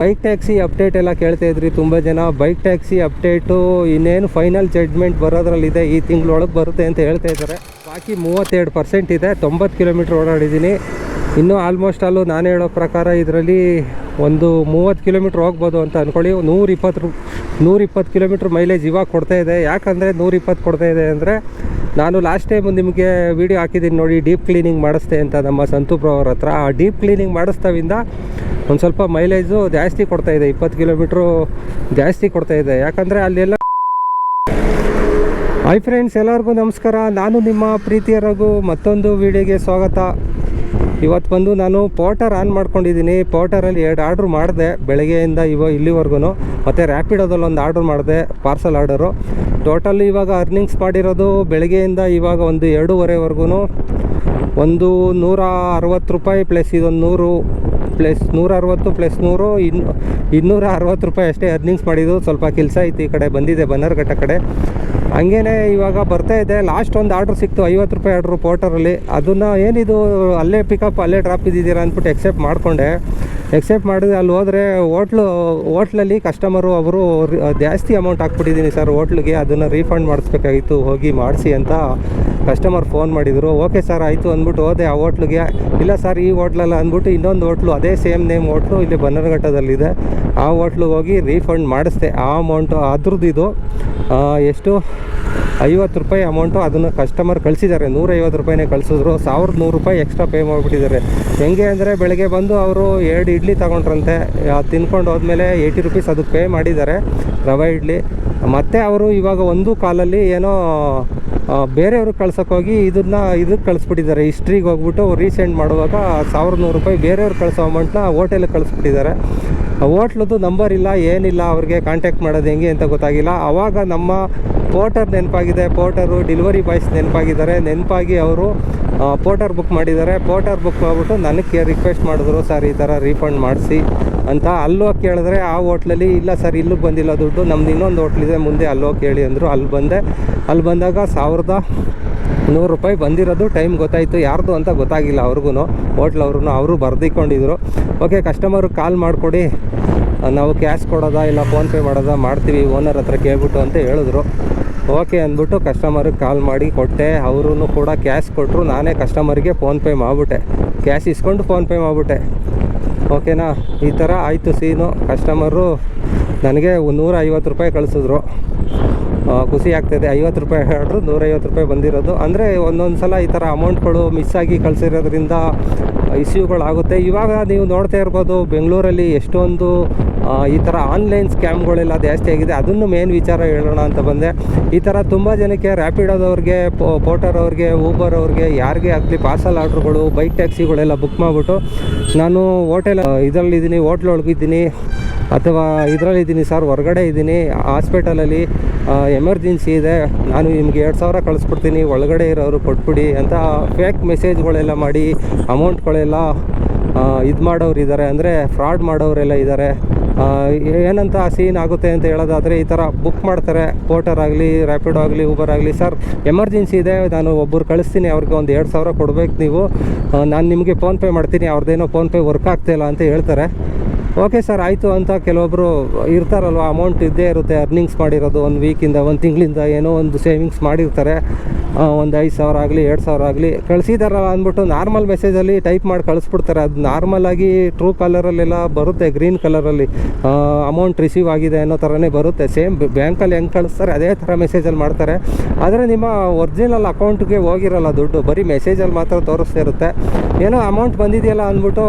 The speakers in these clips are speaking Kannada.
ಬೈಕ್ ಟ್ಯಾಕ್ಸಿ ಅಪ್ಡೇಟ್ ಎಲ್ಲ ಕೇಳ್ತಾ ಇದ್ರಿ ತುಂಬ ಜನ. ಬೈಕ್ ಟ್ಯಾಕ್ಸಿ ಅಪ್ಡೇಟು ಇನ್ನೇನು ಫೈನಲ್ ಜಡ್ಜ್ಮೆಂಟ್ ಬರೋದ್ರಲ್ಲಿದೆ, ಈ ತಿಂಗಳೊಳಗೆ ಬರುತ್ತೆ ಅಂತ ಹೇಳ್ತಾ ಇದ್ದಾರೆ. ಬಾಕಿ 32% ಇದೆ. 90 ಕಿಲೋಮೀಟ್ರ್ ಓಡಾಡಿದ್ದೀನಿ. ಇನ್ನೂ ಆಲ್ಮೋಸ್ಟ್ ಅಲ್ಲೂ ನಾನು ಹೇಳೋ ಪ್ರಕಾರ ಇದರಲ್ಲಿ ಒಂದು 30 ಕಿಲೋಮೀಟ್ರ್ ಹೋಗ್ಬೋದು ಅಂತ ಅಂದ್ಕೊಳ್ಳಿ. 120 ಕಿಲೋಮೀಟ್ರ್ ಮೈಲೇಜ್ ಇವಾಗ ಕೊಡ್ತಾಯಿದೆ. ಯಾಕಂದರೆ 120 ಕೊಡ್ತಾಯಿದೆ ಅಂದರೆ, ನಾನು ಲಾಸ್ಟ್ ಟೈಮ್ ನಿಮಗೆ ವೀಡಿಯೋ ಹಾಕಿದ್ದೀನಿ ನೋಡಿ, ಡೀಪ್ ಕ್ಲೀನಿಂಗ್ ಮಾಡಿಸ್ತೆ ಅಂತ ನಮ್ಮ ಸಂತು ಬ್ರೋ ಅವ್ರ ಹತ್ರ. ಆ ಡೀಪ್ ಕ್ಲೀನಿಂಗ್ ಮಾಡಿಸ್ತಾವಿಂದ ಒಂದು ಸ್ವಲ್ಪ ಮೈಲೇಜು ಜಾಸ್ತಿ ಕೊಡ್ತಾಯಿದೆ, 20 ಕಿಲೋಮೀಟ್ರು ಜಾಸ್ತಿ ಕೊಡ್ತಾಯಿದೆ. ಯಾಕಂದರೆ ಅಲ್ಲೆಲ್ಲ. ಹಾಯ್ ಫ್ರೆಂಡ್ಸ್, ಎಲ್ಲರಿಗೂ ನಮಸ್ಕಾರ. ನಾನು ನಿಮ್ಮ ಪ್ರೀತಿಯ ರಘು. ಮತ್ತೊಂದು ವೀಡಿಯೋಗೆ ಸ್ವಾಗತ. ಇವತ್ತು ಬಂದು ನಾನು ಪೋರ್ಟರ್ ಆನ್ ಮಾಡ್ಕೊಂಡಿದ್ದೀನಿ. ಪೋರ್ಟರಲ್ಲಿ 2 ಆರ್ಡ್ರ್ ಮಾಡಿದೆ ಬೆಳಗ್ಗೆಯಿಂದ ಇಲ್ಲಿವರೆಗೂ. ಮತ್ತು ರ್ಯಾಪಿಡೋದಲ್ಲಿ ಒಂದು ಆರ್ಡ್ರ್ ಮಾಡಿದೆ, ಪಾರ್ಸಲ್ ಆರ್ಡರು. ಟೋಟಲ್ ಇವಾಗ ಅರ್ನಿಂಗ್ಸ್ ಮಾಡಿರೋದು ಬೆಳಗ್ಗೆಯಿಂದ ಇವಾಗ ಒಂದು 2:30ವರೆಗೂ ಒಂದು 160 ರೂಪಾಯಿ ಪ್ಲಸ್ ಇದೊಂದು 100 ಪ್ಲಸ್ 160 ಪ್ಲಸ್ 100 260 ರೂಪಾಯಿ ಅಷ್ಟೇ ಅರ್ನಿಂಗ್ಸ್ ಮಾಡಿದ್ದು. ಸ್ವಲ್ಪ ಕೆಲಸ ಐತಿ, ಈ ಕಡೆ ಬಂದಿದೆ ಬನ್ನರ್ಘಟ್ಟ ಕಡೆ. ಹಂಗೇ ಇವಾಗ ಬರ್ತಾಯಿದೆ. ಲಾಸ್ಟ್ ಒಂದು ಆರ್ಡ್ರ್ ಸಿಕ್ತು, 50 ರೂಪಾಯಿ ಆರ್ಡ್ರು ಪೋರ್ಟರಲ್ಲಿ. ಅದನ್ನು ಏನಿದು ಅಲ್ಲೇ ಪಿಕಪ್ ಅಲ್ಲೇ ಡ್ರಾಪ್ ಇದ್ದಿದ್ದೀರಾ ಅಂದ್ಬಿಟ್ಟು ಎಕ್ಸೆಪ್ಟ್ ಮಾಡಿಕೊಂಡೆ. ಎಕ್ಸೆಪ್ಟ್ ಮಾಡಿದ್ರೆ ಅಲ್ಲಿ ಹೋದರೆ ಹೋಟ್ಲಲ್ಲಿ ಕಸ್ಟಮರು ಅವರು ಜಾಸ್ತಿ ಅಮೌಂಟ್ ಹಾಕ್ಬಿಟ್ಟಿದ್ದೀನಿ ಸರ್ ಹೋಟ್ಲಿಗೆ, ಅದನ್ನು ರೀಫಂಡ್ ಮಾಡಿಸ್ಬೇಕಾಗಿತ್ತು, ಹೋಗಿ ಮಾಡಿಸಿ ಅಂತ ಕಸ್ಟಮರ್ ಫೋನ್ ಮಾಡಿದರು. ಓಕೆ ಸರ್ ಆಯಿತು ಅಂದ್ಬಿಟ್ಟು ಹೋದೆ ಆ ಹೋಟ್ಲಿಗೆ. ಇಲ್ಲ ಸರ್ ಈ ಹೋಟ್ಲಲ್ಲ ಅಂದ್ಬಿಟ್ಟು ಇನ್ನೊಂದು ಹೋಟ್ಲು, ಅದೇ ಸೇಮ್ ನೇಮ್ ಹೋಟ್ಲು ಇಲ್ಲಿ ಬನ್ನರ್ಘಟ್ಟದಲ್ಲಿದೆ, ಆ ಹೋಟ್ಲಿಗೆ ಹೋಗಿ ರೀಫಂಡ್ ಮಾಡಿಸ್ದೆ. ಆ ಅಮೌಂಟು ಅದ್ರದ್ದು ಇದು ಎಷ್ಟು 50 ರೂಪಾಯಿ ಅಮೌಂಟು ಅದನ್ನು ಕಸ್ಟಮರ್ ಕಳಿಸಿದ್ದಾರೆ. 150 ರೂಪಾಯಿನೇ ಕಳಿಸಿದ್ರು. 1100 ರೂಪಾಯಿ ಎಕ್ಸ್ಟ್ರಾ ಪೇ ಮಾಡಿಬಿಟ್ಟಿದ್ದಾರೆ. ಹೆಂಗೆ ಅಂದರೆ, ಬೆಳಗ್ಗೆ ಬಂದು ಅವರು 2 ಇಡ್ಲಿ ತೊಗೊಂಡ್ರಂತೆ. ತಿನ್ಕೊಂಡು ಹೋದ್ಮೇಲೆ 80 ರೂಪೀಸ್ ಅದಕ್ಕೆ ಪೇ ಮಾಡಿದ್ದಾರೆ, ರವೆ ಇಡ್ಲಿ. ಮತ್ತು ಅವರು ಇವಾಗ ಒಂದು ಕಾಲಲ್ಲಿ ಏನೋ ಬೇರೆಯವ್ರಿಗೆ ಕಳ್ಸೋಕ್ಕೋಗಿ ಇದಕ್ಕೆ ಕಳಿಸ್ಬಿಟ್ಟಿದ್ದಾರೆ. ಹಿಸ್ಟ್ರಿಗೆ ಹೋಗ್ಬಿಟ್ಟು ರೀಸೆಂಡ್ ಮಾಡುವಾಗ 1100 ರೂಪಾಯಿ ಬೇರೆಯವ್ರಿಗೆ ಕಳಿಸೋ ಅಮೌಂಟ್ನ ಹೋಟೆಲಿಗೆ ಕಳಿಸ್ಬಿಟ್ಟಿದ್ದಾರೆ. ಹೋಟ್ಲದ್ದು ನಂಬರ್ ಇಲ್ಲ, ಏನಿಲ್ಲ, ಅವ್ರಿಗೆ ಕಾಂಟ್ಯಾಕ್ಟ್ ಮಾಡೋದು ಹೆಂಗೆ ಅಂತ ಗೊತ್ತಾಗಿಲ್ಲ. ಆವಾಗ ನಮ್ಮ ಪೋರ್ಟರ್ ನೆನಪಾಗಿದೆ, ಪೋರ್ಟರು ಡೆಲಿವರಿ ಬಾಯ್ಸ್ ನೆನಪಾಗಿ ಅವರು ಪೋರ್ಟರ್ ಬುಕ್ ಮಾಡಿದ್ದಾರೆ. ಪೋರ್ಟರ್ ಬುಕ್ ಮಾಡಿಬಿಟ್ಟು ನನಗೆ ರಿಕ್ವೆಸ್ಟ್ ಮಾಡಿದ್ರು, ಸರ್ ಈ ಥರ ರೀಫಂಡ್ ಮಾಡಿಸಿ ಅಂತ. ಅಲ್ಲೋಗಿ ಕೇಳಿದ್ರೆ ಆ ಹೋಟ್ಲಲ್ಲಿ ಇಲ್ಲ ಸರ್ ಇಲ್ಲಿಗೆ ಬಂದಿಲ್ಲ ದುಡ್ಡು, ನಮ್ದು ಇನ್ನೊಂದು ಹೋಟ್ಲಿದೆ ಮುಂದೆ, ಅಲ್ಲೋಗಿ ಕೇಳಿ ಅಂದರು. ಅಲ್ಲಿ ಬಂದಾಗ 1100 ರೂಪಾಯಿ ಬಂದಿರೋದು. ಟೈಮ್ ಗೊತ್ತಾಯಿತು, ಯಾರ್ದು ಅಂತ ಗೊತ್ತಾಗಿಲ್ಲ ಅವ್ರಿಗೂ, ಅವರು ಬರ್ದಿಕೊಂಡಿದ್ರು. ಓಕೆ ಕಸ್ಟಮರ್ಗೆ ಕಾಲ್ ಮಾಡಿಕೊಡಿ, ನಾವು ಕ್ಯಾಶ್ ಕೊಡೋದಾ ಇಲ್ಲ ಫೋನ್ಪೇ ಮಾಡೋದಾ ಮಾಡ್ತೀವಿ ಓನರ್ ಹತ್ರ ಕೇಳ್ಬಿಟ್ಟು ಅಂತ ಹೇಳಿದ್ರು. ಓಕೆ ಅಂದ್ಬಿಟ್ಟು ಕಸ್ಟಮರ್ಗೆ ಕಾಲ್ ಮಾಡಿ ಕೊಟ್ಟೆ. ಅವರು ಕೂಡ ಕ್ಯಾಶ್ ಕೊಟ್ಟರು. ನಾನೇ ಕಸ್ಟಮರ್ಗೆ ಫೋನ್ಪೇ ಮಾಡಿಬಿಟ್ಟೆ, ಕ್ಯಾಶ್ ಇಸ್ಕೊಂಡು ಫೋನ್ಪೇ ಮಾಡಿಬಿಟ್ಟೆ. ಓಕೆನಾ, ಈ ಥರ ಆಯಿತು ಸೀನು. ಕಸ್ಟಮರು ನನಗೆ 150 ರೂಪಾಯಿ ಕಳಿಸಿದ್ರು. ಖುಷಿ ಆಗ್ತಾಯಿದೆ. 50 ರೂಪಾಯಿ ಆರ್ಡ್ರು 150 ರೂಪಾಯಿ ಬಂದಿರೋದು. ಅಂದರೆ ಒಂದೊಂದು ಸಲ ಈ ಥರ ಅಮೌಂಟ್ಗಳು ಮಿಸ್ ಆಗಿ ಕಳಿಸಿರೋದ್ರಿಂದ ಇಶ್ಯೂಗಳಾಗುತ್ತೆ. ಇವಾಗ ನೀವು ನೋಡ್ತಾ ಇರ್ಬೋದು, ಬೆಂಗಳೂರಲ್ಲಿ ಎಷ್ಟೊಂದು ಈ ಥರ ಆನ್ಲೈನ್ ಸ್ಕ್ಯಾಮ್ಗಳೆಲ್ಲ ಜಾಸ್ತಿ ಆಗಿದೆ. ಅದನ್ನು ಮೇನ್ ವಿಚಾರ ಹೇಳೋಣ ಅಂತ ಬಂದೆ. ಈ ಥರ ತುಂಬ ಜನಕ್ಕೆ ರ್ಯಾಪಿಡೋದವ್ರಿಗೆ, ಪೋರ್ಟರ್ ಅವ್ರಿಗೆ, ಊಬರ್ ಅವ್ರಿಗೆ, ಯಾರಿಗೆ ಆಗಲಿ ಪಾರ್ಸಲ್ ಆರ್ಡ್ರುಗಳು, ಬೈಕ್ ಟ್ಯಾಕ್ಸಿಗಳೆಲ್ಲ ಬುಕ್ ಮಾಡಿಬಿಟ್ಟು, ನಾನು ಹೋಟ್ಲೊಳಗಿದ್ದೀನಿ ಅಥವಾ ಇದರಲ್ಲಿದ್ದೀನಿ ಸರ್, ಹೊರಗಡೆ ಇದ್ದೀನಿ, ಹಾಸ್ಪಿಟಲಲ್ಲಿ ಎಮರ್ಜೆನ್ಸಿ ಇದೆ, ನಾನು ನಿಮಗೆ 2000 ಕಳಿಸ್ಬಿಡ್ತೀನಿ, ಒಳಗಡೆ ಇರೋರು ಕೊಟ್ಬಿಡಿ ಅಂತ ಫೇಕ್ ಮೆಸೇಜ್ಗಳೆಲ್ಲ ಮಾಡಿ ಅಮೌಂಟ್ಗಳೆಲ್ಲ ಇದು ಮಾಡೋರು ಇದ್ದಾರೆ, ಅಂದರೆ ಫ್ರಾಡ್ ಮಾಡೋರೆಲ್ಲ ಇದ್ದಾರೆ. ಏನಂತ ಸೀನ್ ಆಗುತ್ತೆ ಅಂತ ಹೇಳೋದಾದರೆ, ಈ ಥರ ಬುಕ್ ಮಾಡ್ತಾರೆ, ಪೋರ್ಟರ್ ಆಗಲಿ, ರ್ಯಾಪಿಡೋ ಆಗಲಿ, ಊಬರ್ ಆಗಲಿ. ಸರ್ ಎಮರ್ಜೆನ್ಸಿ ಇದೆ, ನಾನು ಒಬ್ಬರು ಕಳಿಸ್ತೀನಿ, ಅವ್ರಿಗೆ ಒಂದು 2000 ಕೊಡಬೇಕು ನೀವು, ನಾನು ನಿಮಗೆ ಫೋನ್ಪೇ ಮಾಡ್ತೀನಿ, ಅವ್ರದ್ದೇನೋ ಫೋನ್ಪೇ ವರ್ಕ್ ಆಗ್ತಾಯಿಲ್ಲ ಅಂತ ಹೇಳ್ತಾರೆ. ಓಕೆ ಸರ್ ಆಯಿತು ಅಂತ ಕೆಲವೊಬ್ಬರು ಇರ್ತಾರಲ್ವ, ಅಮೌಂಟ್ ಇದ್ದೇ ಇರುತ್ತೆ, ಅರ್ನಿಂಗ್ಸ್ ಮಾಡಿರೋದು ಒಂದು ವೀಕಿಂದ, ಒಂದು ತಿಂಗಳಿಂದ ಏನೋ ಒಂದು ಸೇವಿಂಗ್ಸ್ ಮಾಡಿರ್ತಾರೆ. ಒಂದು 5000 ಆಗಲಿ 2000 ಆಗಲಿ ಕಳಿಸಿದಾರಲ್ಲ ಅಂದ್ಬಿಟ್ಟು ನಾರ್ಮಲ್ ಮೆಸೇಜಲ್ಲಿ ಟೈಪ್ ಮಾಡಿ ಕಳಿಸ್ಬಿಡ್ತಾರೆ. ಅದು ನಾರ್ಮಲಾಗಿ ಟ್ರೂ ಕಲರಲ್ಲೆಲ್ಲ ಬರುತ್ತೆ, ಗ್ರೀನ್ ಕಲರಲ್ಲಿ ಅಮೌಂಟ್ ರಿಸೀವ್ ಆಗಿದೆ ಅನ್ನೋ ಥರನೇ ಬರುತ್ತೆ. ಸೇಮ್ ಬ್ಯಾಂಕಲ್ಲಿ ಹೆಂಗೆ ಕಳಿಸ್ತಾರೆ ಅದೇ ಥರ ಮೆಸೇಜಲ್ಲಿ ಮಾಡ್ತಾರೆ. ಆದರೆ ನಿಮ್ಮ ಒರಿಜಿನಲ್ ಅಕೌಂಟ್ಗೆ ಹೋಗಿರಲ್ಲ ದುಡ್ಡು, ಬರೀ ಮೆಸೇಜಲ್ಲಿ ಮಾತ್ರ ತೋರಿಸ್ತಾ ಇರುತ್ತೆ. ಏನೋ ಅಮೌಂಟ್ ಬಂದಿದೆಯಲ್ಲ ಅಂದ್ಬಿಟ್ಟು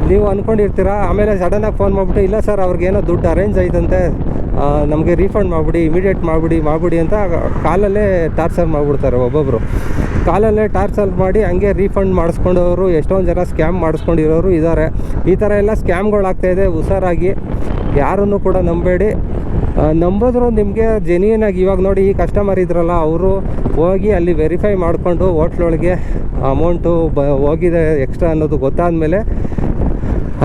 ನೀವು ಅಂದ್ಕೊಂಡಿರ್ತೀರ. ಆಮೇಲೆ ಸಡನ್ನಾಗಿ ಫೋನ್ ಮಾಡಿಬಿಟ್ಟು, ಇಲ್ಲ ಸರ್ ಅವ್ರಿಗೇನೋ ದುಡ್ಡು ಅರೇಂಜ್ ಆಯ್ತಂತೆ, ನಮಗೆ ರೀಫಂಡ್ ಮಾಡಿಬಿಡಿ, ಇಮಿಡಿಯೇಟ್ ಮಾಡಿಬಿಡಿ ಅಂತ ಕಾಲಲ್ಲೇ ಟಾರ್ಚರ್ ಮಾಡಿಬಿಡ್ತಾರೆ. ಒಬ್ಬೊಬ್ಬರು ಕಾಲಲ್ಲೇ ಟಾರ್ಚರ್ ಮಾಡಿ ಹಂಗೆ ರೀಫಂಡ್ ಮಾಡಿಸ್ಕೊಂಡವರು ಎಷ್ಟೊಂದು ಜನ ಸ್ಕ್ಯಾಮ್ ಮಾಡಿಸ್ಕೊಂಡಿರೋರು ಇದ್ದಾರೆ. ಈ ಥರ ಎಲ್ಲ ಸ್ಕ್ಯಾಮ್ಗಳಾಗ್ತಾಯಿದೆ. ಹುಷಾರಾಗಿ, ಯಾರನ್ನು ಕೂಡ ನಂಬೇಡಿ. ನಂಬಿದ್ರು ನಿಮಗೆ ಜೆನ್ಯೂನಾಗಿ, ಇವಾಗ ನೋಡಿ ಈ ಕಸ್ಟಮರ್ ಇದ್ರಲ್ಲ, ಅವರು ಹೋಗಿ ಅಲ್ಲಿ ವೆರಿಫೈ ಮಾಡಿಕೊಂಡು ಹೋಟ್ಲೊಳಗೆ ಅಮೌಂಟು ಹೋಗಿದೆ ಎಕ್ಸ್ಟ್ರಾ ಅನ್ನೋದು ಗೊತ್ತಾದಮೇಲೆ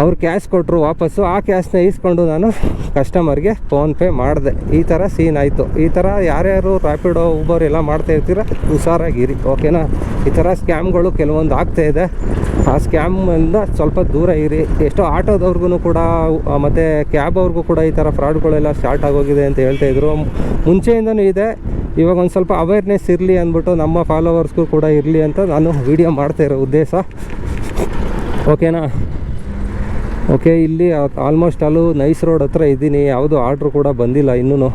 ಅವ್ರು ಕ್ಯಾಶ್ ಕೊಟ್ಟರು ವಾಪಸ್ಸು. ಆ ಕ್ಯಾಶ್ನ ಇಸ್ಕೊಂಡು ನಾನು ಕಸ್ಟಮರ್ಗೆ ಫೋನ್ಪೇ ಮಾಡಿದೆ. ಈ ಥರ ಸೀನ್ ಆಯಿತು. ಈ ಥರ ಯಾರ್ಯಾರು ರ್ಯಾಪಿಡೋ, ಊಬರ್ ಎಲ್ಲ ಮಾಡ್ತಾ ಇರ್ತೀರ ಹುಷಾರಾಗಿರಿ, ಓಕೆನಾ. ಈ ಥರ ಸ್ಕ್ಯಾಮ್ಗಳು ಕೆಲವೊಂದು ಆಗ್ತಾಯಿದೆ. ಆ ಸ್ಕ್ಯಾಮಿಂದ ಸ್ವಲ್ಪ ದೂರ ಇರಿ. ಎಷ್ಟೋ ಆಟೋದವ್ರಿಗೂ ಕೂಡ ಮತ್ತು ಕ್ಯಾಬ್ ಅವ್ರಿಗೂ ಕೂಡ ಈ ಥರ ಫ್ರಾಡ್ಗಳೆಲ್ಲ ಸ್ಟಾರ್ಟ್ ಆಗೋಗಿದೆ ಅಂತ ಹೇಳ್ತಾಯಿದ್ರು. ಮುಂಚೆಯಿಂದನೂ ಇದೆ, ಇವಾಗ ಒಂದು ಸ್ವಲ್ಪ ಅವೇರ್ನೆಸ್ ಇರಲಿ ಅಂದ್ಬಿಟ್ಟು ನಮ್ಮ ಫಾಲೋವರ್ಸ್ಗೂ ಕೂಡ ಇರಲಿ ಅಂತ ನಾನು ವೀಡಿಯೋ ಮಾಡ್ತಾಯಿರೋ ಉದ್ದೇಶ. ಓಕೆನಾ? ಓಕೆ, ಇಲ್ಲಿ ಆಲ್ಮೋಸ್ಟ್ ಅಲ್ಲೂ ನೈಸ್ ರೋಡ್ ಹತ್ರ ಇದ್ದೀನಿ. ಯಾವುದೂ ಆರ್ಡ್ರು ಕೂಡ ಬಂದಿಲ್ಲ ಇನ್ನೂ.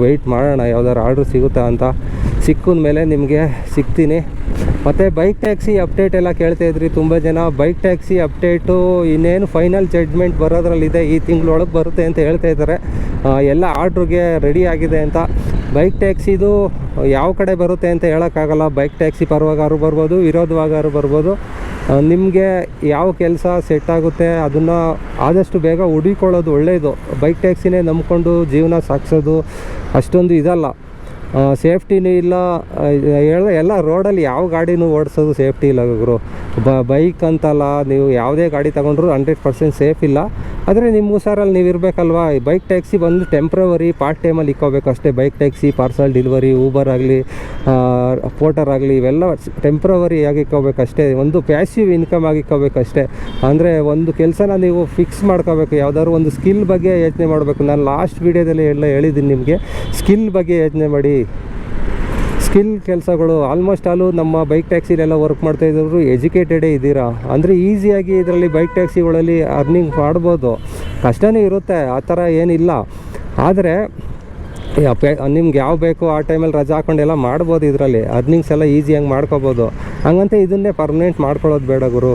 ವೆಯ್ಟ್ ಮಾಡೋಣ ಯಾವ್ದಾದ್ರು ಆರ್ಡ್ರ್ ಸಿಗುತ್ತಾ ಅಂತ. ಸಿಕ್ಕಿದ ಮೇಲೆ ನಿಮಗೆ ಸಿಗ್ತೀನಿ. ಮತ್ತು ಬೈಕ್ ಟ್ಯಾಕ್ಸಿ ಅಪ್ಡೇಟ್ ಎಲ್ಲ ಕೇಳ್ತಾಯಿದ್ರಿ ತುಂಬ ಜನ. ಬೈಕ್ ಟ್ಯಾಕ್ಸಿ ಅಪ್ಡೇಟು ಇನ್ನೇನು ಫೈನಲ್ ಜಡ್ಜ್ಮೆಂಟ್ ಬರೋದ್ರಲ್ಲಿದೆ, ಈ ತಿಂಗಳೊಳಗೆ ಬರುತ್ತೆ ಅಂತ ಹೇಳ್ತಾಯಿದ್ದಾರೆ. ಎಲ್ಲ ಆರ್ಡ್ರಿಗೆ ರೆಡಿ ಆಗಿದೆ ಅಂತ. ಬೈಕ್ ಟ್ಯಾಕ್ಸಿದು ಯಾವ ಕಡೆ ಬರುತ್ತೆ ಅಂತ ಹೇಳೋಕ್ಕಾಗಲ್ಲ. ಬೈಕ್ ಟ್ಯಾಕ್ಸಿ ಪರವಾಗಾರು ಬರ್ಬೋದು, ವಿರೋಧವಾಗಾರು ಬರ್ಬೋದು. ನಿಮಗೆ ಯಾವ ಕೆಲಸ ಸೆಟ್ ಆಗುತ್ತೆ ಅದನ್ನು ಆದಷ್ಟು ಬೇಗ ಹುಡುಕೊಳ್ಳೋದು ಒಳ್ಳೆಯದು. ಬೈಕ್ ಟ್ಯಾಕ್ಸಿನೇ ನಂಬ್ಕೊಂಡು ಜೀವನ ಸಾಗಿಸೋದು ಅಷ್ಟೊಂದು ಇದಲ್ಲ, ಸೇಫ್ಟಿನೂ ಇಲ್ಲ. ಎಲ್ಲ ರೋಡಲ್ಲಿ ಯಾವ ಗಾಡಿನೂ ಓಡಿಸೋದು ಸೇಫ್ಟಿ ಇಲ್ಲ ಗುರು. ಬೈಕ್ ಅಂತಲ್ಲ, ನೀವು ಯಾವುದೇ ಗಾಡಿ ತೊಗೊಂಡ್ರು 100% ಸೇಫ್ ಇಲ್ಲ. ಆದರೆ ನಿಮ್ಮ ಹುಷಾರಲ್ಲಿ ನೀವು ಇರಬೇಕಲ್ವಾ. ಬೈಕ್ ಟ್ಯಾಕ್ಸಿ ಬಂದು ಟೆಂಪ್ರವರಿ ಪಾರ್ಟ್ ಟೈಮಲ್ಲಿ ಇಕ್ಕೋಬೇಕು ಅಷ್ಟೇ. Bike taxi, parcel delivery, Uber ಆಗಲಿ, ಪೋರ್ಟರ್ ಆಗಲಿ, ಇವೆಲ್ಲ ಟೆಂಪ್ರವರಿ ಆಗಿ ಇಕ್ಕೋಬೇಕಷ್ಟೇ. ಒಂದು ಪ್ಯಾಸಿವ್ ಇನ್ಕಮ್ ಆಗಿ ಇಕ್ಕೋಬೇಕಷ್ಟೇ. ಅಂದರೆ ಒಂದು ಕೆಲಸನ ನೀವು ಫಿಕ್ಸ್ ಮಾಡ್ಕೋಬೇಕು. ಯಾವುದಾದ್ರು ಒಂದು ಸ್ಕಿಲ್ ಬಗ್ಗೆ ಯೋಚನೆ ಮಾಡಬೇಕು. ನಾನು ಲಾಸ್ಟ್ ವೀಡಿಯೋದಲ್ಲಿ ಎಲ್ಲ ಹೇಳಿದ್ದೀನಿ ನಿಮಗೆ, ಸ್ಕಿಲ್ ಬಗ್ಗೆ ಯೋಚನೆ ಮಾಡಿ. ಸ್ಕಿಲ್ ಕೆಲಸಗಳು ಆಲ್ಮೋಸ್ಟ್ ಆಲು ನಮ್ಮ ಬೈಕ್ ಟ್ಯಾಕ್ಸಿಲೆಲ್ಲ ವರ್ಕ್ ಮಾಡ್ತಾಯಿದ್ದವರು ಎಜುಕೇಟೆಡೇ ಇದ್ದೀರಾ ಅಂದರೆ ಈಸಿಯಾಗಿ ಇದರಲ್ಲಿ ಬೈಕ್ ಟ್ಯಾಕ್ಸಿಗಳಲ್ಲಿ ಅರ್ನಿಂಗ್ ಮಾಡ್ಬೋದು. ಕಷ್ಟನೇ ಇರುತ್ತೆ, ಆ ಥರ ಏನಿಲ್ಲ. ಆದರೆ ನಿಮ್ಗೆ ಯಾವ ಬೇಕು ಆ ಟೈಮಲ್ಲಿ ರಜಾ ಹಾಕೊಂಡೆಲ್ಲ ಮಾಡ್ಬೋದು. ಇದರಲ್ಲಿ ಅರ್ನಿಂಗ್ಸ್ ಎಲ್ಲ ಈಸಿಯಾಗಿ ಮಾಡ್ಕೋಬೋದು. ಹಂಗಂತ ಇದನ್ನೇ ಪರ್ಮನೆಂಟ್ ಮಾಡ್ಕೊಳ್ಳೋದು ಬೇಡ ಗುರು.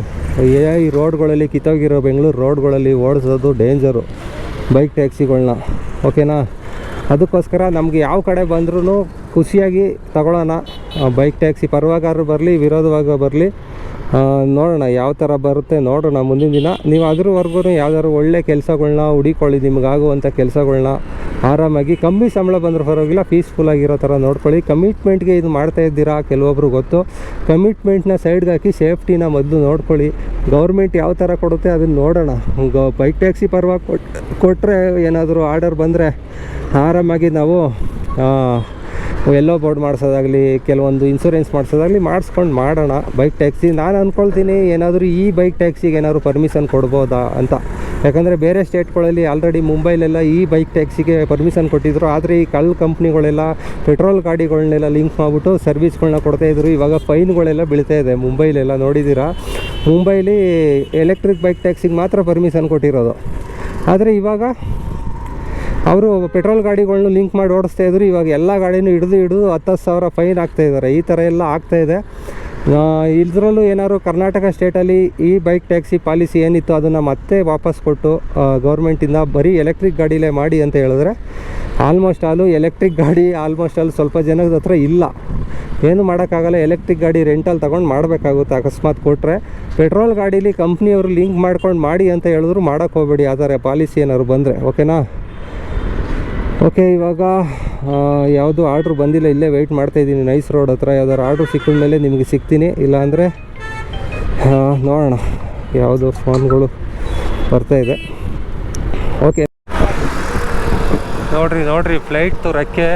ಈ ರೋಡ್ಗಳಲ್ಲಿ ಕಿತ್ತೋಗಿರೋ ಬೆಂಗಳೂರು ರೋಡ್ಗಳಲ್ಲಿ ಓಡಿಸೋದು ಡೇಂಜರು ಬೈಕ್ ಟ್ಯಾಕ್ಸಿಗಳನ್ನ. ಓಕೆನಾ? ಅದಕ್ಕೋಸ್ಕರ ನಮಗೆ ಯಾವ ಕಡೆ ಬಂದ್ರೂ ಖುಷಿಯಾಗಿ ತಗೊಳ್ಳೋಣ. ಬೈಕ್ ಟ್ಯಾಕ್ಸಿ ಪರವಾಗಾರು ಬರಲಿ, ವಿರೋಧವಾಗ ಬರಲಿ, ನೋಡೋಣ ಯಾವ ಥರ ಬರುತ್ತೆ ನೋಡೋಣ ಮುಂದಿನ ದಿನ. ನೀವು ಅದ್ರವರೆಗೂ ಯಾವ್ದಾದ್ರು ಒಳ್ಳೆ ಕೆಲಸಗಳ್ನ ಹುಡಿಕೊಳ್ಳಿ. ನಿಮಗಾಗುವಂಥ ಕೆಲಸಗಳ್ನ ಆರಾಮಾಗಿ, ಕಮ್ಮಿ ಸಂಬಳ ಬಂದರೂ ಪರವಾಗಿಲ್ಲ, ಪೀಸ್ಫುಲ್ಲಾಗಿರೋ ಥರ ನೋಡ್ಕೊಳ್ಳಿ. ಕಮಿಟ್ಮೆಂಟ್ಗೆ ಇದು ಮಾಡ್ತಾಯಿದ್ದೀರಾ ಕೆಲವೊಬ್ರು ಗೊತ್ತು. ಕಮಿಟ್ಮೆಂಟ್ನ ಸೈಡ್ಗೆ ಹಾಕಿ ಸೇಫ್ಟಿನ ಮೊದಲು ನೋಡ್ಕೊಳ್ಳಿ. ಗೌರ್ಮೆಂಟ್ ಯಾವ ಥರ ಕೊಡುತ್ತೆ ಅದನ್ನು ನೋಡೋಣ. ಬೈಕ್ ಟ್ಯಾಕ್ಸಿ ಪರವಾಗಿ ಕೊಟ್ಟರೆ ಏನಾದರೂ ಆರ್ಡರ್ ಬಂದರೆ ಆರಾಮಾಗಿ ನಾವು ಎಲ್ಲೋ ಬೋರ್ಡ್ ಮಾಡಿಸೋದಾಗಲಿ, ಕೆಲವೊಂದು ಇನ್ಶೂರೆನ್ಸ್ ಮಾಡಿಸೋದಾಗಲಿ ಮಾಡಿಸ್ಕೊಂಡು ಮಾಡೋಣ. ಬೈಕ್ ಟ್ಯಾಕ್ಸಿ ನಾನು ಅಂದ್ಕೊಳ್ತೀನಿ ಏನಾದರೂ ಈ ಬೈಕ್ ಟ್ಯಾಕ್ಸಿಗೆ ಏನಾದರೂ ಪರ್ಮಿಷನ್ ಕೊಡ್ಬೋದಾ ಅಂತ. ಯಾಕಂದರೆ ಬೇರೆ ಸ್ಟೇಟ್ಗಳಲ್ಲಿ ಆಲ್ರೆಡಿ ಮುಂಬೈಲೆಲ್ಲ ಈ ಬೈಕ್ ಟ್ಯಾಕ್ಸಿಗೆ ಪರ್ಮಿಷನ್ ಕೊಟ್ಟಿದ್ದರು. ಆದರೆ ಈ ಕಳ್ಳ ಕಂಪ್ನಿಗಳೆಲ್ಲ ಪೆಟ್ರೋಲ್ ಗಾಡಿಗಳನ್ನೆಲ್ಲ ಲಿಂಕ್ ಮಾಡಿಬಿಟ್ಟು ಸರ್ವಿಸ್ಗಳನ್ನ ಕೊಡ್ತಾಯಿದ್ರು. ಇವಾಗ ಫೈನ್ಗಳೆಲ್ಲ ಬೀಳ್ತಾಯಿದೆ ಮುಂಬೈಲೆಲ್ಲ ನೋಡಿದ್ದೀರಾ. ಮುಂಬೈಲಿ ಎಲೆಕ್ಟ್ರಿಕ್ ಬೈಕ್ ಟ್ಯಾಕ್ಸಿಗೆ ಮಾತ್ರ ಪರ್ಮಿಷನ್ ಕೊಟ್ಟಿರೋದು. ಆದರೆ ಇವಾಗ ಅವರು ಪೆಟ್ರೋಲ್ ಗಾಡಿಗಳನ್ನೂ ಲಿಂಕ್ ಮಾಡಿ ಓಡಿಸ್ತಾಯಿದ್ರು. ಇವಾಗ ಎಲ್ಲ ಗಾಡಿನೂ ಹಿಡಿದು 10,000 ಫೈನ್ ಆಗ್ತಾಯಿದ್ದಾರೆ. ಈ ಥರ ಎಲ್ಲ ಆಗ್ತಾಯಿದೆ. ಇದರಲ್ಲೂ ಏನಾದ್ರು ಕರ್ನಾಟಕ ಸ್ಟೇಟಲ್ಲಿ ಈ ಬೈಕ್ ಟ್ಯಾಕ್ಸಿ ಪಾಲಿಸಿ ಏನಿತ್ತು ಅದನ್ನು ಮತ್ತೆ ವಾಪಸ್ ಕೊಟ್ಟು ಗೌರ್ಮೆಂಟಿಂದ ಬರೀ ಎಲೆಕ್ಟ್ರಿಕ್ ಗಾಡಿಲೇ ಮಾಡಿ ಅಂತ ಹೇಳಿದ್ರೆ, ಆಲ್ಮೋಸ್ಟ್ ಆಲು ಎಲೆಕ್ಟ್ರಿಕ್ ಗಾಡಿ ಆಲ್ಮೋಸ್ಟ್ ಅಲ್ಲಿ ಸ್ವಲ್ಪ ಜನದ ಹತ್ರ ಇಲ್ಲ. ಏನು ಮಾಡೋಕ್ಕಾಗಲ್ಲ. ಎಲೆಕ್ಟ್ರಿಕ್ ಗಾಡಿ ರೆಂಟಲ್ಲಿ ತೊಗೊಂಡು ಮಾಡಬೇಕಾಗುತ್ತೆ ಅಕಸ್ಮಾತ್ ಕೊಟ್ಟರೆ. ಪೆಟ್ರೋಲ್ ಗಾಡೀಲಿ ಕಂಪ್ನಿಯವರು ಲಿಂಕ್ ಮಾಡ್ಕೊಂಡು ಮಾಡಿ ಅಂತ ಹೇಳಿದ್ರು ಮಾಡೋಕ್ಕೆ ಹೋಗಬೇಡಿ. ಆ ಥರ ಪಾಲಿಸಿ ಏನಾದ್ರು ಬಂದರೆ. ಓಕೆನಾ? ಓಕೆ, ಇವಾಗ ಯಾವುದು ಆರ್ಡ್ರ್ ಬಂದಿಲ್ಲ. ಇಲ್ಲೇ ವೆಯ್ಟ್ ಮಾಡ್ತಾಯಿದ್ದೀನಿ ನೈಸ್ ರೋಡ್ ಹತ್ರ. ಯಾವ್ದಾದ್ರು ಆರ್ಡ್ರ್ ಸಿಕ್ಕಿದ ಮೇಲೆ ನಿಮಗೆ ಸಿಗ್ತೀನಿ. ಇಲ್ಲಾಂದರೆ ನೋಡೋಣ ಯಾವುದು ಫೋನ್ಗಳು ಬರ್ತಾಯಿದೆ. ಓಕೆ, ನೋಡ್ರಿ ಫ್ಲೈಟ್ ರೆಕ್ಕೆ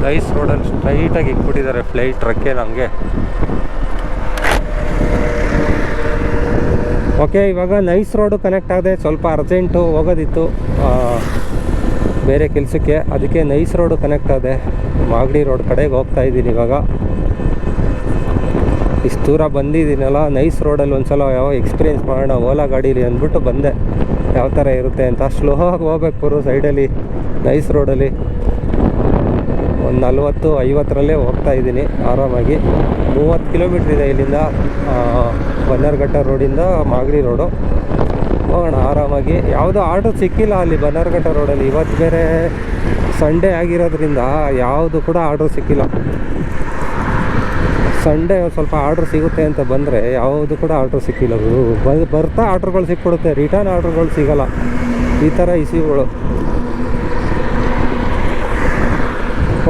ನೈಸ್ ರೋಡಲ್ಲಿ ಸ್ಟ್ರೈಟಾಗಿ ಇಟ್ಬಿಟ್ಟಿದ್ದಾರೆ. ಫ್ಲೈಟ್ ರೆಕ್ಕೆ ನಮಗೆ. ಓಕೆ, ಇವಾಗ ನೈಸ್ ರೋಡು ಕನೆಕ್ಟ್ ಆಗಿದೆ. ಸ್ವಲ್ಪ ಅರ್ಜೆಂಟು ಹೋಗೋದಿತ್ತು ಬೇರೆ ಕೆಲಸಕ್ಕೆ, ಅದಕ್ಕೆ ನೈಸ್ ರೋಡು ಕನೆಕ್ಟ್ ಆಗಿದೆ. ಮಾಗಡಿ ರೋಡ್ ಕಡೆಗೆ ಹೋಗ್ತಾ ಇದ್ದೀನಿ ಇವಾಗ. ಇಷ್ಟು ದೂರ ಬಂದಿದ್ದೀನಲ್ಲ, ನೈಸ್ ರೋಡಲ್ಲಿ ಒಂದು ಸಲ ಯಾವ ಎಕ್ಸ್ಪೀರಿಯೆನ್ಸ್ ಮಾಡೋಣ ಓಲಾ ಗಾಡೀಲಿ ಅಂದ್ಬಿಟ್ಟು ಬಂದೆ. ಯಾವ ಥರ ಇರುತ್ತೆ ಅಂತ. ಸ್ಲೋ ಆಗಿ ಹೋಗ್ಬೇಕು ಸೈಡಲ್ಲಿ ನೈಸ್ ರೋಡಲ್ಲಿ. ಒಂದು 40-50ರಲ್ಲೇ ಹೋಗ್ತಾ ಇದ್ದೀನಿ ಆರಾಮಾಗಿ. 30 ಕಿಲೋಮೀಟ್ರ್ ಇದೆ ಇಲ್ಲಿಂದ, ಬನ್ನರ್ಘಟ್ಟ ರೋಡಿಂದ ಮಾಗಡಿ ರೋಡು. ಹೋಗೋಣ ಆರಾಮಾಗಿ. ಯಾವುದೋ ಆರ್ಡ್ರ್ ಸಿಕ್ಕಿಲ್ಲ ಅಲ್ಲಿ ಬನ್ನರ್ಘಟ್ಟ ರೋಡಲ್ಲಿ. ಇವತ್ತು ಬೇರೆ ಸಂಡೇ ಆಗಿರೋದ್ರಿಂದ ಯಾವುದು ಕೂಡ ಆರ್ಡ್ರ್ ಸಿಕ್ಕಿಲ್ಲ. ಸಂಡೇ ಸ್ವಲ್ಪ ಆರ್ಡ್ರ್ ಸಿಗುತ್ತೆ ಅಂತ ಬಂದರೆ ಯಾವುದು ಕೂಡ ಆರ್ಡ್ರ್ ಸಿಕ್ಕಿಲ್ಲ. ಬರ್ತಾ ಆರ್ಡ್ರ್ಗಳು ಸಿಕ್ಬಿಡುತ್ತೆ, ರಿಟರ್ನ್ ಆರ್ಡ್ರ್ಗಳು ಸಿಗೋಲ್ಲ. ಈ ಥರ ಇಶ್ಯೂಗಳು.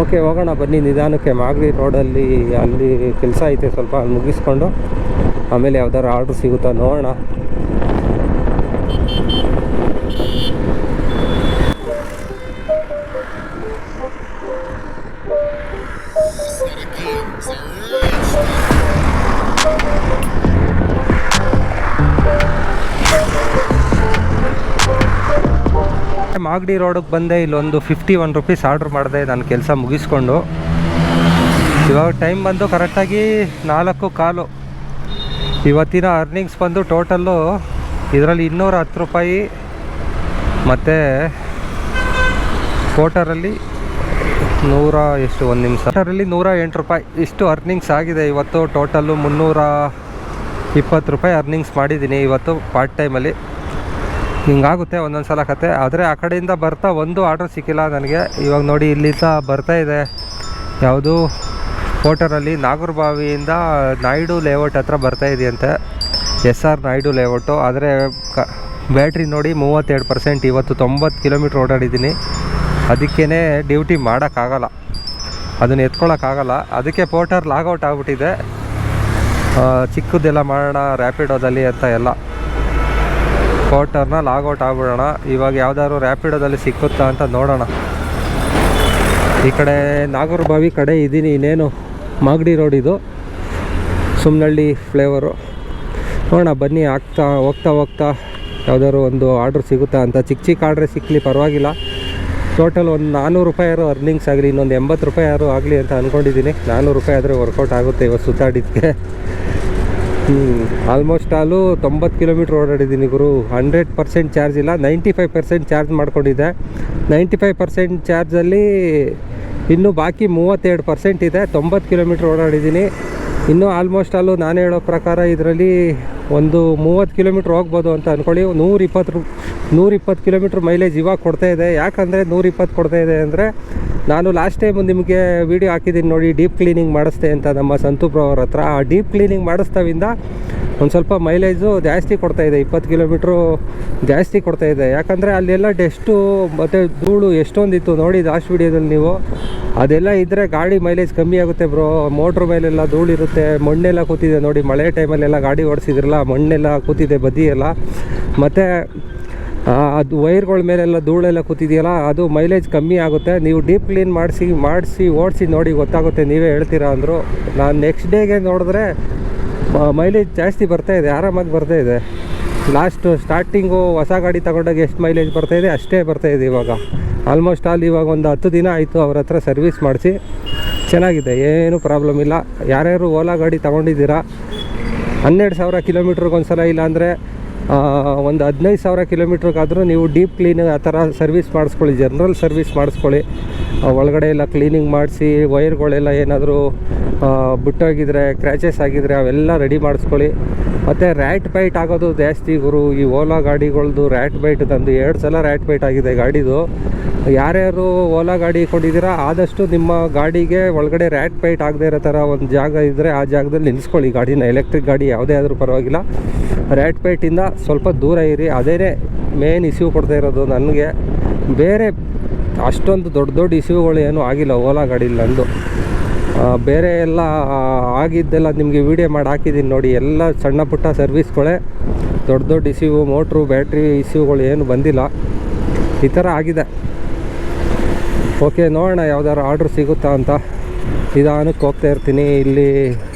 ಓಕೆ, ಹೋಗೋಣ ಬನ್ನಿ ನಿಧಾನಕ್ಕೆ. ಮಾಗಡಿ ರೋಡಲ್ಲಿ ಅಲ್ಲಿ ಕೆಲಸ ಐತೆ ಸ್ವಲ್ಪ, ಅಲ್ಲಿ ಮುಗಿಸ್ಕೊಂಡು ಆಮೇಲೆ ಯಾವ್ದಾದ್ರು ಆರ್ಡ್ರ್ ಸಿಗುತ್ತಾ ನೋಡೋಣ. ಮಾಗಡಿ ರೋಡಿಗೆ ಬಂದೆ. ಇಲ್ಲೊಂದು 51 ರೂಪೀಸ್ ಆರ್ಡ್ರ್ ಮಾಡಿದೆ ನಾನು ಕೆಲಸ ಮುಗಿಸ್ಕೊಂಡು. ಇವಾಗ ಟೈಮ್ ಬಂದು ಕರೆಕ್ಟಾಗಿ 4:15. ಇವತ್ತಿನ ಅರ್ನಿಂಗ್ಸ್ ಬಂದು ಟೋಟಲ್ಲು ಇದರಲ್ಲಿ 210 ರೂಪಾಯಿ ಮತ್ತು ಪೋಟರಲ್ಲಿ 108 ರೂಪಾಯಿ ಇಷ್ಟು ಅರ್ನಿಂಗ್ಸ್ ಆಗಿದೆ ಇವತ್ತು. ಟೋಟಲ್ಲು 320 ರೂಪಾಯಿ ಅರ್ನಿಂಗ್ಸ್ ಮಾಡಿದ್ದೀನಿ ಇವತ್ತು ಪಾರ್ಟ್ ಟೈಮಲ್ಲಿ. ಹಿಂಗಾಗುತ್ತೆ ಒಂದೊಂದು ಸಲ ಕತೆ. ಆದರೆ ಆ ಕಡೆಯಿಂದ ಬರ್ತಾ ಒಂದು ಆರ್ಡ್ರ್ ಸಿಕ್ಕಿಲ್ಲ ನನಗೆ. ಇವಾಗ ನೋಡಿ ಇಲ್ಲಿಂದ ಬರ್ತಾಯಿದೆ ಯಾವುದು ಪೋಟರಲ್ಲಿ ನಾಗರಬಾವಿಯಿಂದ ನಾಯ್ಡು ಲೇಔಟ್ ಹತ್ರ ಬರ್ತಾಯಿದೆಯಂತೆ, SR ನಾಯ್ಡು ಲೇಔಟು. ಆದರೆ ಬ್ಯಾಟ್ರಿ ನೋಡಿ 32%. ಇವತ್ತು 90 ಕಿಲೋಮೀಟ್ರ್ ಓಡಾಡಿದ್ದೀನಿ. ಅದಕ್ಕೇ ಡ್ಯೂಟಿ ಮಾಡೋಕ್ಕಾಗಲ್ಲ, ಅದನ್ನು ಎತ್ಕೊಳ್ಳೋಕ್ಕಾಗಲ್ಲ. ಅದಕ್ಕೆ ಪೋಟರ್ ಲಾಗೌಟ್ ಆಗಿಬಿಟ್ಟಿದೆ. ಚಿಕ್ಕದೆಲ್ಲ ಮಾಡೋಣ ರ್ಯಾಪಿಡೋದಲ್ಲಿ ಅಂತ ಎಲ್ಲ ಪೋಟರ್ನ ಲಾಗೌಟ್ ಆಗ್ಬಿಡೋಣ. ಇವಾಗ ಯಾವುದಾದ್ರು ರ್ಯಾಪಿಡೋದಲ್ಲಿ ಸಿಕ್ಕುತ್ತಾ ಅಂತ ನೋಡೋಣ. ಈ ಕಡೆ ನಾಗರಬಾವಿ ಕಡೆ ಇದ್ದೀನಿ. ಇನ್ನೇನು ಮಾಗಡಿ ರೋಡ್ ಇದು, ಸುಮ್ನಹಳ್ಳಿ ಫ್ಲೇವರು. ನೋಡೋಣ ಬನ್ನಿ. ಹೋಗ್ತಾ ಯಾವುದಾದ್ರು ಒಂದು ಆರ್ಡ್ರ್ ಸಿಗುತ್ತಾ ಅಂತ. ಚಿಕ್ಕ ಆರ್ಡ್ರೆ ಸಿಕ್ಕಲಿ ಪರವಾಗಿಲ್ಲ. ಟೋಟಲ್ ಒಂದು 400 ರೂಪಾಯಿ ಅರ್ನಿಂಗ್ಸ್ ಆಗಲಿ, ಇನ್ನೊಂದು 80 ರೂಪಾಯಿ ಆಗಲಿ ಅಂತ ಅಂದ್ಕೊಂಡಿದ್ದೀನಿ. 400 ರೂಪಾಯಿ ಆದರೆ ವರ್ಕೌಟ್ ಆಗುತ್ತೆ ಇವತ್ತು ಸುತ್ತಾಡಿದ್ದಕ್ಕೆ. ಆಲ್ಮೋಸ್ಟ್ 90 ಕಿಲೋಮೀಟ್ರ್ ಓಡಾಡಿದ್ದೀನಿ ಗುರು. 100% ಚಾರ್ಜ್ ಇಲ್ಲ, 95% ಚಾರ್ಜ್ ಮಾಡ್ಕೊಂಡಿದ್ದೆ. 95% ಚಾರ್ಜಲ್ಲಿ ಇನ್ನೂ ಬಾಕಿ 32% ಇದೆ. 90 ಕಿಲೋಮೀಟ್ರ್ ಓಡಾಡಿದ್ದೀನಿ. ಇನ್ನೂ ಆಲ್ಮೋಸ್ಟ್ ನಾನು ಹೇಳೋ ಪ್ರಕಾರ ಇದರಲ್ಲಿ ಒಂದು 30 ಕಿಲೋಮೀಟ್ರ್ ಹೋಗ್ಬೋದು ಅಂತ ಅಂದ್ಕೊಳ್ಳಿ. 120 ಕಿಲೋಮೀಟ್ರ್ ಮೈಲೇಜ್ ಇವಾಗ ಕೊಡ್ತಾಯಿದೆ. ಯಾಕಂದರೆ 120 ಕೊಡ್ತಾಯಿದೆ ಅಂದರೆ, ನಾನು ಲಾಸ್ಟ್ ಟೈಮ್ ನಿಮಗೆ ವೀಡಿಯೋ ಹಾಕಿದ್ದೀನಿ ನೋಡಿ, ಡೀಪ್ ಕ್ಲೀನಿಂಗ್ ಮಾಡಿಸ್ತೆ ಅಂತ ನಮ್ಮ ಸಂತೂಪ್ರ ಅವ್ರ ಹತ್ರ. ಆ ಡೀಪ್ ಕ್ಲೀನಿಂಗ್ ಮಾಡಿಸ್ತಾವಿಂದ ಒಂದು ಸ್ವಲ್ಪ ಮೈಲೇಜು ಜಾಸ್ತಿ ಕೊಡ್ತಾಯಿದೆ, 20 ಕಿಲೋಮೀಟ್ರು ಜಾಸ್ತಿ ಕೊಡ್ತಾಯಿದೆ. ಯಾಕಂದರೆ ಅಲ್ಲೆಲ್ಲ ಡೆಸ್ಟು ಮತ್ತು ಧೂಳು ಎಷ್ಟೊಂದಿತ್ತು ನೋಡಿ ಲಾಸ್ಟ್ ವೀಡಿಯೋದಲ್ಲಿ ನೀವು. ಅದೆಲ್ಲ ಇದ್ದರೆ ಗಾಡಿ ಮೈಲೇಜ್ ಕಮ್ಮಿ ಆಗುತ್ತೆ ಬ್ರೋ. ಮೋಟ್ರ್ ಮೇಲೆಲ್ಲ ಧೂಳಿರುತ್ತೆ, ಮಣ್ಣೆಲ್ಲ ಕೂತಿದೆ ನೋಡಿ. ಮಳೆ ಟೈಮಲ್ಲೆಲ್ಲ ಗಾಡಿ ಓಡಿಸಿದ್ರಲ್ಲ, ಮಣ್ಣೆಲ್ಲ ಕೂತಿದೆ ಬದಿ ಎಲ್ಲ. ಮತ್ತು ಅದು ವೈರ್ಗಳ ಮೇಲೆಲ್ಲ ಧೂಳೆಲ್ಲ ಕೂತಿದೆಯಲ್ಲ, ಅದು ಮೈಲೇಜ್ ಕಮ್ಮಿ ಆಗುತ್ತೆ. ನೀವು ಡೀಪ್ ಕ್ಲೀನ್ ಮಾಡಿಸಿ ಓಡಿಸಿ ನೋಡಿ ಗೊತ್ತಾಗುತ್ತೆ, ನೀವೇ ಹೇಳ್ತೀರಾ ಅಂದರು. ನಾನು ನೆಕ್ಸ್ಟ್ ಡೇಗೆ ನೋಡಿದ್ರೆ ಮೈಲೇಜ್ ಜಾಸ್ತಿ ಬರ್ತಾಯಿದೆ, ಆರಾಮಾಗಿ ಬರ್ತಾಯಿದೆ. ಸ್ಟಾರ್ಟಿಂಗು ಹೊಸ ಗಾಡಿ ತಗೊಂಡಾಗ ಎಷ್ಟು ಮೈಲೇಜ್ ಬರ್ತಾಯಿದೆ ಅಷ್ಟೇ ಬರ್ತಾಯಿದೆ ಇವಾಗ. ಆಲ್ಮೋಸ್ಟ್ ಇವಾಗ ಒಂದು 10 ದಿನ ಆಯಿತು ಅವ್ರ ಹತ್ರ ಸರ್ವಿಸ್ ಮಾಡಿಸಿ. ಚೆನ್ನಾಗಿದೆ, ಏನೂ ಪ್ರಾಬ್ಲಮ್ ಇಲ್ಲ. ಯಾರ್ಯಾರು ಓಲಾ ಗಾಡಿ ತೊಗೊಂಡಿದ್ದೀರಾ 12,000 ಕಿಲೋಮೀಟ್ರಿಗೊಂದ್ಸಲ, ಇಲ್ಲಾಂದರೆ ಒಂದು 15,000 ಕಿಲೋಮೀಟ್ರಿಗಾದರೂ ನೀವು ಡೀಪ್ ಕ್ಲೀನ್ ಆ ಥರ ಸರ್ವಿಸ್ ಮಾಡಿಸ್ಕೊಳ್ಳಿ, ಜನ್ರಲ್ ಸರ್ವಿಸ್ ಮಾಡಿಸ್ಕೊಳ್ಳಿ. ಒಳಗಡೆ ಎಲ್ಲ ಕ್ಲೀನಿಂಗ್ ಮಾಡಿಸಿ, ವೈರ್ಗಳೆಲ್ಲ ಏನಾದರೂ ಬಿಟ್ಟೋಗಿದ್ರೆ, ಕ್ರ್ಯಾಚಸ್ ಆಗಿದ್ರೆ ಅವೆಲ್ಲ ರೆಡಿ ಮಾಡಿಸ್ಕೊಳ್ಳಿ. ಮತ್ತು ರ್ಯಾಟ್ ಬೈಟ್ ಆಗೋದು ಜಾಸ್ತಿ ಗುರು. ಈ ಓಲಾ ಗಾಡಿಗಳ್ದು ರ್ಯಾಟ್ ಬೈಟ್ ತಂದು 2 ಸಲ ರ್ಯಾಟ್ ಬೈಟ್ ಆಗಿದೆ ಗಾಡಿದು. ಯಾರ್ಯಾರು ಓಲಾ ಗಾಡಿ ಕೊಂಡಿದ್ದೀರಾ ಆದಷ್ಟು ನಿಮ್ಮ ಗಾಡಿಗೆ ಒಳಗಡೆ ರ್ಯಾಟ್ ಬೈಟ್ ಆಗದೆ ಇರೋ ಥರ ಒಂದು ಜಾಗ ಇದ್ದರೆ ಆ ಜಾಗದಲ್ಲಿ ನಿಲ್ಲಿಸ್ಕೊಳ್ಳಿ ಗಾಡಿನ. ಎಲೆಕ್ಟ್ರಿಕ್ ಗಾಡಿ ಯಾವುದೇ ಆದರೂ ಪರವಾಗಿಲ್ಲ, ರ್ಯಾಟ್ ಬೈಟಿಂದ ಸ್ವಲ್ಪ ದೂರ ಇರಿ. ಅದೇ ಮೇನ್ ಇಶ್ಯೂ ಕೊಡ್ತಾ ಇರೋದು ನನಗೆ. ಬೇರೆ ಅಷ್ಟೊಂದು ದೊಡ್ಡ ಇಶ್ಯೂಗಳು ಏನೂ ಆಗಿಲ್ಲ ಓಲಾ ಗಾಡೀಲಿ ನಂದು. ಬೇರೆ ಎಲ್ಲ ಆಗಿದ್ದೆಲ್ಲ ನಿಮಗೆ ವೀಡಿಯೋ ಮಾಡಿ ಹಾಕಿದ್ದೀನಿ ನೋಡಿ. ಎಲ್ಲ ಸಣ್ಣ ಪುಟ್ಟ ಸರ್ವಿಸ್ಗಳೇ, ದೊಡ್ಡ ಇಶ್ಯೂ, ಮೋಟ್ರು ಬ್ಯಾಟ್ರಿ ಇಶ್ಯೂಗಳು ಏನು ಬಂದಿಲ್ಲ. ಈ ಥರ ಆಗಿದೆ. ಓಕೆ, ನೋಡೋಣ ಯಾವ್ದಾದ್ರು ಆರ್ಡ್ರ್ ಸಿಗುತ್ತಾ ಅಂತ. ನಿಧಾನಕ್ಕೆ ಹೋಗ್ತಾ ಇರ್ತೀನಿ. ಇಲ್ಲಿ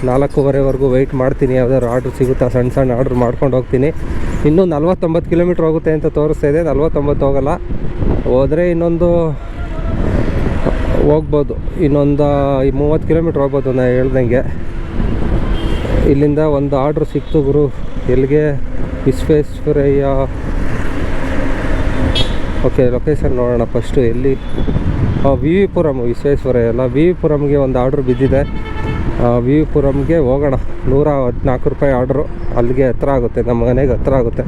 4:15ವರೆಗೂ ವೆಯ್ಟ್ ಮಾಡ್ತೀನಿ, ಯಾವ್ದಾದ್ರು ಆರ್ಡ್ರ್ ಸಿಗುತ್ತಾ. ಸಣ್ಣ ಆರ್ಡ್ರ್ ಮಾಡ್ಕೊಂಡು ಹೋಗ್ತೀನಿ. ಇನ್ನೂ 49 ಕಿಲೋಮೀಟ್ರ್ ಹೋಗುತ್ತೆ ಅಂತ ತೋರಿಸ್ತಾ ಇದೆ. 49 ಹೋಗಲ್ಲ, ಹೋದರೆ ಇನ್ನೊಂದು ಹೋಗ್ಬೋದು, ಇನ್ನೊಂದು 30 ಕಿಲೋಮೀಟ್ರ್ ಹೋಗ್ಬೋದು. ನಾನು ಹೇಳ್ದಂಗೆ ಇಲ್ಲಿಂದ ಒಂದು ಆರ್ಡ್ರ್ ಸಿಕ್ತು ಗುರು. ಎಲ್ಲಿಗೆ? ವಿಶ್ವೇಶ್ವರಯ್ಯ. ಓಕೆ, ಲೊಕೇಶನ್ ನೋಡೋಣ ಫಸ್ಟು. ಎಲ್ಲಿ? ವಿ ವಿ ಪುರಮ್, ವಿಶ್ವೇಶ್ವರಯ್ಯ ಅಲ್ಲ, ವಿ ವಿ ಪುರಮ್ಗೆ ಒಂದು ಆರ್ಡ್ರ್ ಬಿದ್ದಿದೆ. ವಿ ವಿ ಪುರಮ್ಗೆ ಹೋಗೋಣ. 114 ರೂಪಾಯಿ ಆರ್ಡ್ರು. ಅಲ್ಲಿಗೆ ಹತ್ರ ಆಗುತ್ತೆ, ನಮ್ಮ ಮನೆಗೆ ಹತ್ರ ಆಗುತ್ತೆ.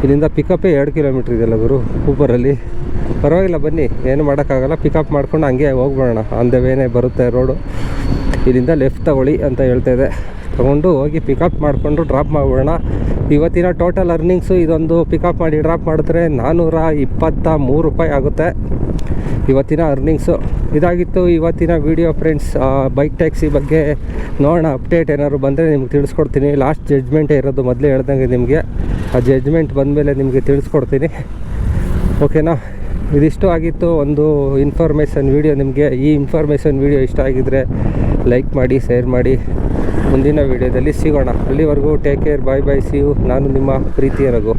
ಇಲ್ಲಿಂದ ಪಿಕಪ್ಪೇ 2 ಕಿಲೋಮೀಟ್ರ್ ಇದೆಯಲ್ಲ ಗುರು ಊಬರಲ್ಲಿ. ಪರವಾಗಿಲ್ಲ, ಬನ್ನಿ, ಏನು ಮಾಡೋಕ್ಕಾಗಲ್ಲ. ಪಿಕಪ್ ಮಾಡ್ಕೊಂಡು ಹಂಗೆ ಹೋಗ್ಬಿಡೋಣ. ಆನ್ ದ ವೇನೇ ಬರುತ್ತೆ ರೋಡು. ಇಲ್ಲಿಂದ ಲೆಫ್ಟ್ ತಗೊಳ್ಳಿ ಅಂತ ಹೇಳ್ತಾಯಿದೆ. ತೊಗೊಂಡು ಹೋಗಿ ಪಿಕಪ್ ಮಾಡಿಕೊಂಡು ಡ್ರಾಪ್ ಮಾಡಿಬಿಡೋಣ. ಇವತ್ತಿನ ಟೋಟಲ್ ಅರ್ನಿಂಗ್ಸು ಇದೊಂದು ಪಿಕಪ್ ಮಾಡಿ ಡ್ರಾಪ್ ಮಾಡಿದ್ರೆ 423 ರೂಪಾಯಿ ಆಗುತ್ತೆ ಇವತ್ತಿನ ಅರ್ನಿಂಗ್ಸು. ಇದಾಗಿತ್ತು ಇವತ್ತಿನ ವಿಡಿಯೋ ಫ್ರೆಂಡ್ಸ್. ಬೈಕ್ ಟ್ಯಾಕ್ಸಿ ಬಗ್ಗೆ ನೋಡೋಣ, ಅಪ್ಡೇಟ್ ಏನಾದ್ರು ಬಂದರೆ ನಿಮ್ಗೆ ತಿಳಿಸ್ಕೊಡ್ತೀನಿ. ಲಾಸ್ಟ್ ಜಡ್ಜ್ಮೆಂಟೇ ಇರೋದು, ಮೊದಲೇ ಹೇಳ್ದಂಗೆ ನಿಮಗೆ. ಆ ಜಡ್ಜ್ಮೆಂಟ್ ಬಂದಮೇಲೆ ನಿಮಗೆ ತಿಳಿಸ್ಕೊಡ್ತೀನಿ. ಓಕೆನಾ? ಇದಿಷ್ಟು ಆಗಿತ್ತು ಒಂದು ಇನ್ಫಾರ್ಮೇಷನ್ ವೀಡಿಯೋ. ನಿಮಗೆ ಈ ಇನ್ಫಾರ್ಮೇಷನ್ ವೀಡಿಯೋ ಇಷ್ಟ ಆಗಿದ್ದರೆ ಲೈಕ್ ಮಾಡಿ, ಶೇರ್ ಮಾಡಿ. ಮುಂದಿನ ವೀಡಿಯೋದಲ್ಲಿ ಸಿಗೋಣ. ಅಲ್ಲಿವರೆಗೂ take care, bye bye, see you. ನಾನು ನಿಮ್ಮ ಪ್ರೀತಿಯ ರಘು.